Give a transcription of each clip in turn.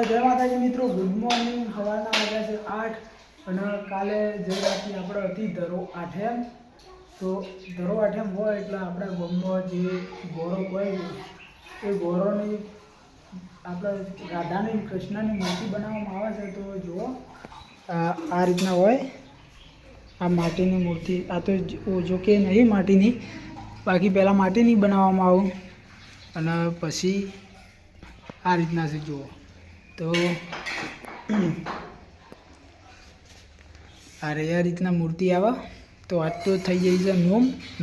જય માતાજી મિત્રો, ગુડ મોર્નિંગ। સવારના વાગ્યા છે 8 અને કાલે જઈ રાતની આપણે હતી ધરો આઠેમ। તો ધરો આઠેમ હોય એટલે આપણા ગામમાં જે ગોરો હોય એ ગોરોની આપણે રાધાની કૃષ્ણની મૂર્તિ બનાવવામાં આવે છે। તો જુઓ આ રીતના હોય, આ માટીની મૂર્તિ। આ તો જો કે નહીં માટીની, બાકી પહેલાં માટીની બનાવવામાં આવે અને પછી આ રીતના છે જુઓ। તો આ રીતના મૂર્તિ આવે। તો આજ તો થઈ જાય છે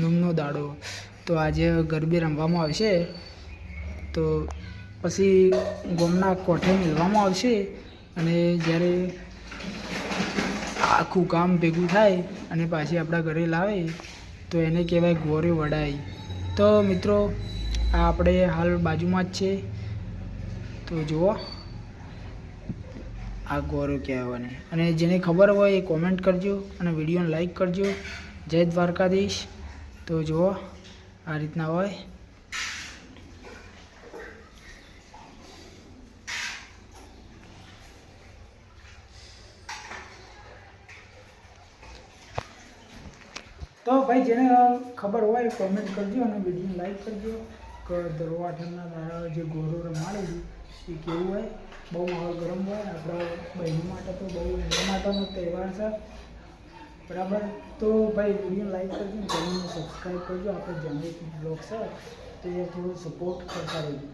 નોમનો દાડો। તો આજે ગરબે રમવામાં આવશે। તો પછી ગામના કોઠે મેળવામાં આવશે અને જ્યારે આખું ગામ ભેગું થાય અને પાછી આપણા ઘરે લાવે તો એને કહેવાય ગોરે વડાઈ। તો મિત્રો આ આપણે હાલ બાજુમાં જ છે। તો જુઓ આ ગોરો કહેવાને, અને જેને ખબર હોય એ કોમેન્ટ કરજો અને વિડીયોને લાઈક કરજો। જય દ્વારકાધીશ। તો જુઓ આ રીતના હોય। તો ભાઈ જેને ખબર હોય કોમેન્ટ કરજો અને વિડીયોને લાઈક કરજો કે ધરો આઠમના જે ગોરો રમાડે છે એ કેવું હોય। બહુ માહોલ ગરમ હોય। આપણા બહેનો માટે તો બહુ એના માટેનો તહેવાર છે, બરાબર। તો ભાઈ વિડીયો લાઈક કરજો, ચેનલને સબસ્ક્રાઈબ કરજો। આપણે જનરેટ બ્લોગ છે તો એ થોડું સપોર્ટ કરતા રહેજો।